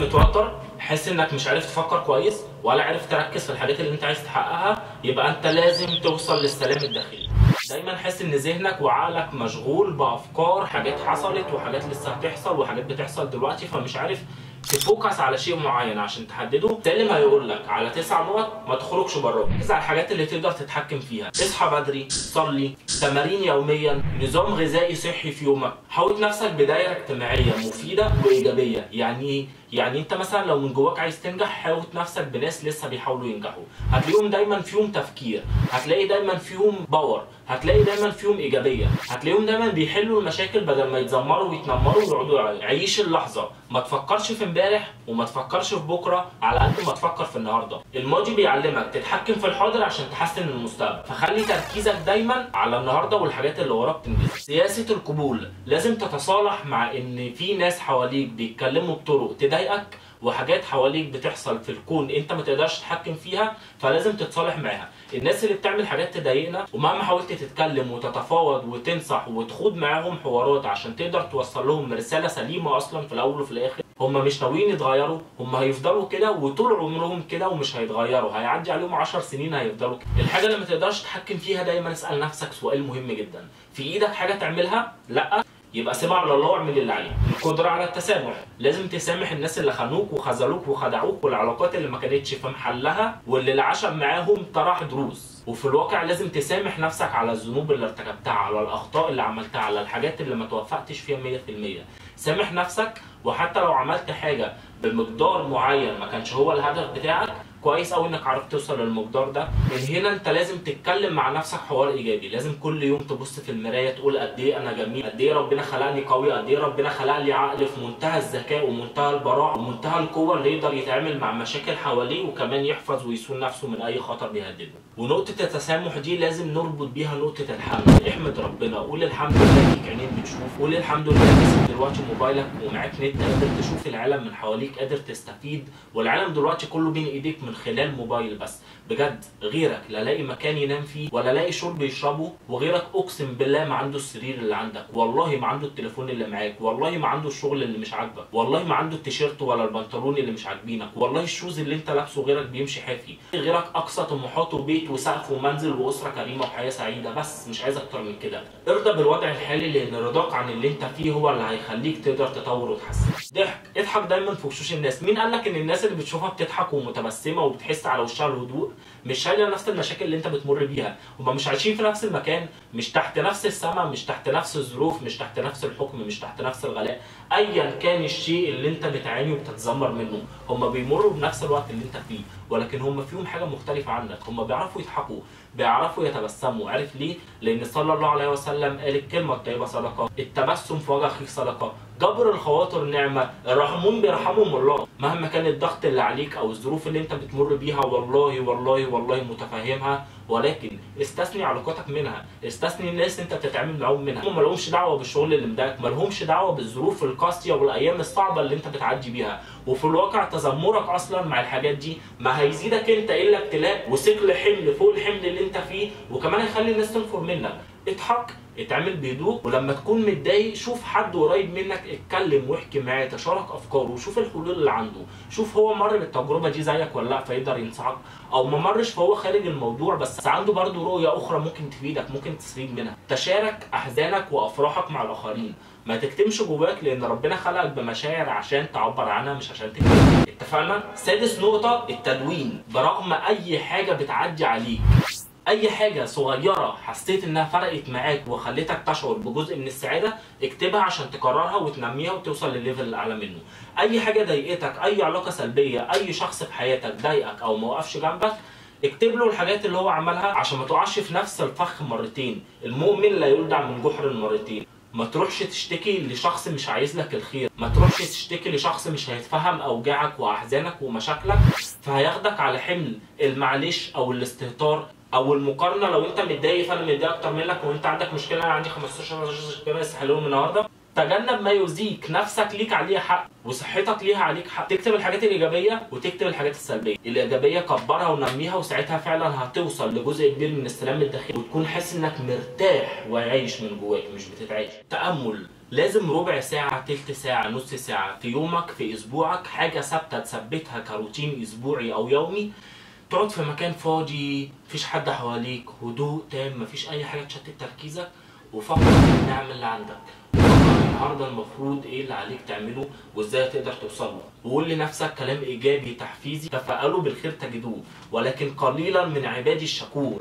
متوتر، حاسس انك مش عارف تفكر كويس ولا عارف تركز في الحاجات اللي انت عايز تحققها، يبقى انت لازم توصل للسلام الداخلي. دايما حاسس ان ذهنك وعقلك مشغول بافكار حاجات حصلت وحاجات لسه هتحصل وحاجات بتحصل دلوقتي، فمش عارف تفوكس على شيء معين عشان تحدده. سالم هيقول لك على 9 نقط ما تخرجش براهم. ركز على الحاجات اللي تقدر تتحكم فيها. اصحى بدري، صلي، تمارين يوميا، نظام غذائي صحي في يومك. حاوط نفسك بدايره اجتماعيه مفيده وايجابيه. يعني ايه؟ يعني انت مثلا لو من جواك عايز تنجح، حاوط نفسك بناس لسه بيحاولوا ينجحوا، هتلاقيهم دايما فيهم تفكير، هتلاقي دايما فيهم باور، هتلاقي دايما فيهم ايجابيه، هتلاقيهم دايما بيحلوا المشاكل بدل ما يتذمروا ويتنمروا ويقعدوا عيش اللحظه. ما تفكرش في امبارح وما تفكرش في بكره على قد ما تفكر في النهارده. الماضي بيعلمك تتحكم في الحاضر عشان تحسن المستقبل، فخلي تركيزك دايما على النهارده والحاجات اللي وراك تنجزها. سياسه القبول، لازم تتصالح مع ان في ناس حواليك بيتكلموا بطرق تضايقك وحاجات حواليك بتحصل في الكون انت ما تقدرش تتحكم فيها، فلازم تتصالح معاها. الناس اللي بتعمل حاجات تضايقنا ومهما حاولت تتكلم وتتفاوض وتنصح وتخوض معاهم حوارات عشان تقدر توصل لهم رساله سليمه اصلا في الاول وفي الاخر، هم مش ناويين يتغيروا، هم هيفضلوا كده وطول عمرهم كده ومش هيتغيروا، هيعدي عليهم 10 سنين هيفضلوا كده. الحاجه اللي ما تقدرش تتحكم فيها دايما اسال نفسك سؤال مهم جدا: في ايدك حاجه تعملها؟ لا، يبقى سيبها على الله واعمل اللي عليك. القدره على التسامح، لازم تسامح الناس اللي خانوك وخذلوك وخدعوك، والعلاقات اللي ما كانتش في محلها واللي العشم معاهم طرح دروس. وفي الواقع لازم تسامح نفسك على الذنوب اللي ارتكبتها، على الاخطاء اللي عملتها، على الحاجات اللي ما توفقتش فيها 100%. سامح نفسك، وحتى لو عملت حاجه بمقدار معين ما كانش هو الهدف بتاعك، كويس قوي انك عرفت توصل للمقدار ده. من هنا انت لازم تتكلم مع نفسك حوار ايجابي، لازم كل يوم تبص في المرايه تقول قد ايه انا جميل، قد ايه ربنا خلقني قوي، قد ايه ربنا خلق لي عقل في منتهى الذكاء ومنتهى البراعه ومنتهى القوه اللي يقدر يتعامل مع مشاكل حواليه وكمان يحفظ ويصون نفسه من اي خطر بيهدده. ونقطه التسامح دي لازم نربط بيها نقطه الحمد. احمد ربنا، قول الحمد لله ليك عينين بتشوف، قول الحمد لله ماسك دلوقتي موبايلك ومعاك نت قادر تشوف العالم من حواليك، قادر تستفيد، والعالم دلوقتي كله بين ايديك من خلال موبايل. بس بجد غيرك لا لاقي مكان ينام فيه ولا لاقي شرب يشربه، وغيرك اقسم بالله ما عنده السرير اللي عندك، والله ما عنده التليفون اللي معاك، والله ما عنده الشغل اللي مش عاجبك، والله ما عنده التيشيرت ولا البنطلون اللي مش عاجبينك، والله الشوز اللي انت لابسه غيرك بيمشي حافي، غيرك اقصى طموحاته بيت وسقف ومنزل واسره كريمه وحياه سعيده. بس مش عايز اكتر من كده. ارضى بالوضع الحالي، لان رضاك عن اللي انت فيه هو اللي هيخليك تقدر تطور وتحسن. اضحك دايما في وشوش الناس. مين قال لك ان الناس اللي بتشوفها بتضحك ومتبسمه وبتحس على وشها الهدوء مش شايله نفس المشاكل اللي انت بتمر بيها؟ هم مش عايشين في نفس المكان، مش تحت نفس السماء، مش تحت نفس الظروف، مش تحت نفس الحكم، مش تحت نفس الغلاء. ايا كان الشيء اللي انت بتعاني وبتتذمر منه، هم بيمروا بنفس الوقت اللي انت فيه، ولكن هم فيهم حاجه مختلفه عنك. هم بيعرفوا يضحكوا، بيعرفوا يتبسموا. عارف ليه؟ لان صلى الله عليه وسلم قال الكلمه الطيبه صدقه، التبسم في وجه اخيك صدقه، جبر الخواطر نعمه، الراحمون بيرحمهم الله. مهما كان الضغط اللي عليك او الظروف اللي انت بتمر بيها، والله والله والله متفهمها، ولكن استثني علاقاتك منها، استثني الناس انت بتتعامل معاهم منها. هم مالهمش دعوه بالشغل اللي مضايقك، مالهمش دعوه بالظروف القاسيه والايام الصعبه اللي انت بتعدي بيها. وفي الواقع تذمرك اصلا مع الحاجات دي ما هيزيدك انت الا ابتلاء وثقل حمل فوق الحمل اللي انت فيه، وكمان هيخلي الناس تنفر منك. اضحك، اتعامل بهدوء، ولما تكون متضايق شوف حد قريب منك اتكلم واحكي معاه، تشارك افكاره وشوف الحلول اللي عنده، شوف هو مر بالتجربه دي زيك ولا لا فيقدر ينصحك، او ما مرش فهو خارج الموضوع بس عنده برضه رؤيه اخرى ممكن تفيدك، ممكن تستفيد منها. تشارك احزانك وافراحك مع الاخرين، ما تكتمش جواك، لان ربنا خلقك بمشاعر عشان تعبر عنها مش عشان تكتمها. اتفقنا؟ سادس نقطه التدوين. برغم اي حاجه بتعدي عليك، اي حاجه صغيره حسيت انها فرقت معاك وخلتك تشعر بجزء من السعاده، اكتبها عشان تكررها وتنميها وتوصل للليفل الاعلى منه. اي حاجه ضايقتك، اي علاقه سلبيه، اي شخص في حياتك ضايقك او ما وقفش جنبك، اكتب له الحاجات اللي هو عملها عشان ما تقعش في نفس الفخ مرتين. المؤمن لا يلدع من جحر مرتين. ما تروحش تشتكي لشخص مش عايز لك الخير، ما تروحش تشتكي لشخص مش هيتفهم اوجاعك واحزانك ومشاكلك، فهياخدك على حمل المعلش او الاستهتار او المقارنه. لو انت متضايق فانا متضايق اكتر منك، وانت عندك مشكله انا عندي 15 مشكله يستحلهم النهارده. تجنب ما يؤذيك، نفسك ليك عليها حق وصحتك ليها عليك حق. تكتب الحاجات الايجابيه وتكتب الحاجات السلبيه. الايجابيه كبرها ونميها، وساعتها فعلا هتوصل لجزء كبير من السلام الداخلي، وتكون حاسس انك مرتاح وعايش من جواك مش بتتعايش. تامل، لازم ربع ساعه، تلت ساعه، نص ساعه في يومك، في اسبوعك، حاجه ثابته تثبتها كروتين اسبوعي او يومي. تقعد في مكان فاضي، مفيش حد حواليك، هدوء تام، مفيش اي حاجه تشتت تركيزك، وفكر في النعم اللي عندك. النهارده المفروض ايه اللي عليك تعمله وازاي تقدر توصل له. وقول لنفسك كلام ايجابي تحفيزي: تفاءلوا بالخير تجدوه ولكن قليلا من عبادي الشكور.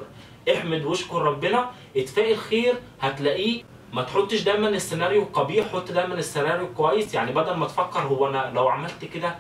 احمد واشكر ربنا، اتفائل خير هتلاقيه. ما تحطش دايما السيناريو القبيح، حط دايما السيناريو الكويس. يعني بدل ما تفكر هو انا لو عملت كده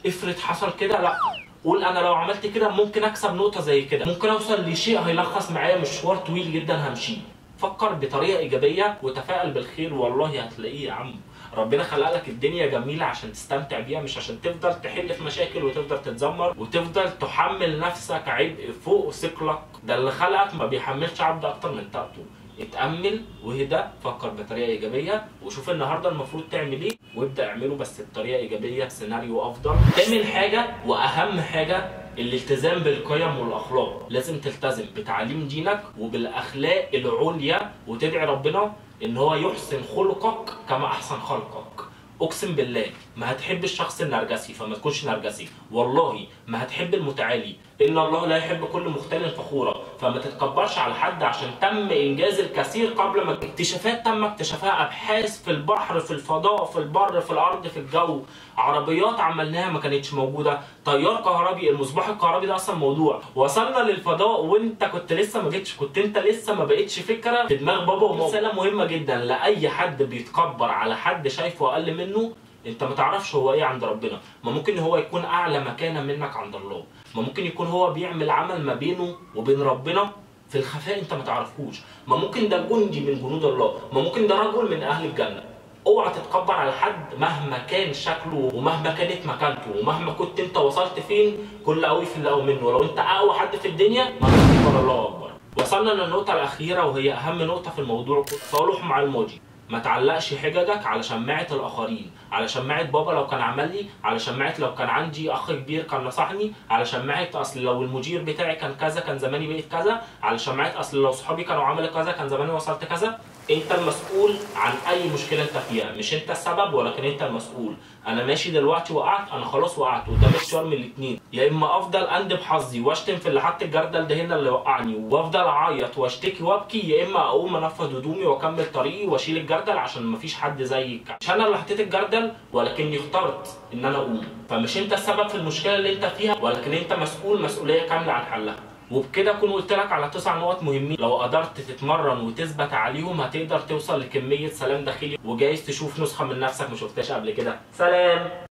افرض حصل كده، لا، قول انا لو عملت كده ممكن اكسب نقطه زي كده، ممكن اوصل لشيء هيلخص معايا مشوار طويل جدا همشيه. فكر بطريقه ايجابيه وتفائل بالخير، والله هتلاقيه يا عم. ربنا خلق لك الدنيا جميله عشان تستمتع بيها، مش عشان تفضل تحل في مشاكل وتفضل تتذمر وتفضل تحمل نفسك عبء فوق ثقلك. ده اللي خلقك ما بيحملش عبد اكتر من طاقته. اتأمل واهدى، فكر بطريقه ايجابيه وشوف النهارده المفروض تعمل ايه وابدا اعمله بس بطريقه ايجابيه، سيناريو افضل. تامن حاجه واهم حاجه الالتزام بالقيم والاخلاق. لازم تلتزم بتعليم دينك وبالاخلاق العليا، وتدعي ربنا ان هو يحسن خلقك كما احسن خلقك. اقسم بالله ما هتحب الشخص النرجسي فما تكونش نرجسي، والله ما هتحب المتعالي، ان الله لا يحب كل مختال فخورا. فما تتكبرش على حد عشان تم انجاز الكثير قبل ما اكتشافات تم اكتشافها، ابحاث في البحر، في الفضاء، في البر، في الارض، في الجو، عربيات عملناها ما كانتش موجوده، تيار كهربي، المصباح الكهربي ده اصلا موضوع، وصلنا للفضاء وانت كنت لسه ما جيتش، كنت انت لسه ما بقتش فكره في دماغ بابا وماما. رساله مهمه جدا لاي حد بيتكبر على حد شايفه اقل منه: انت ما تعرفش هو ايه عند ربنا. ما ممكن هو يكون اعلى مكانه منك عند الله، ما ممكن يكون هو بيعمل عمل ما بينه وبين ربنا في الخفاء انت ما تعرفوش، ما ممكن ده جندي من جنود الله، ما ممكن ده رجل من اهل الجنه. اوعى تتكبر على حد مهما كان شكله ومهما كانت مكانته ومهما كنت انت وصلت فين. كل قوي في اللي قوي منه، ولو انت اقوى حد في الدنيا ما تكبر، الله اكبر. وصلنا للنقطه الاخيره وهي اهم نقطه في الموضوع: تصالح مع الماضي. ما تعلقش حججك على شماعة الآخرين، على شماعة بابا لو كان عمل لي، على شماعة لو كان عندي أخ كبير كان نصحني، على شماعة أصل لو المدير بتاعي كان كذا كان زماني بقيت كذا، على شماعة أصل لو صحابي كانوا عملوا كذا كان زماني وصلت كذا. أنت المسؤول عن أي مشكلة أنت فيها، مش أنت السبب ولكن أنت المسؤول. أنا ماشي دلوقتي وقعت، أنا خلاص وقعت، قدامي اختيار من الاتنين: يا إما أفضل أندب حظي وأشتم في اللي حط الجردل ده هنا اللي وقعني وأفضل أعيط وأشتكي وأبكي، يا إما أقوم أنفض هدومي وأكمل طريقي وأشيل الجردل عشان مفيش حد زيك. مش أنا اللي حطيت الجردل ولكني اخترت إن أنا أقوم. فمش أنت السبب في المشكلة اللي أنت فيها ولكن أنت مسؤول مسؤولية كاملة عن حلها. وبكده اكون قلت لك على 9 نقط مهمين، لو قدرت تتمرن وتثبت عليهم هتقدر توصل لكمية سلام داخلي، وجايز تشوف نسخة من نفسك ما شفتهاش قبل كده. سلام.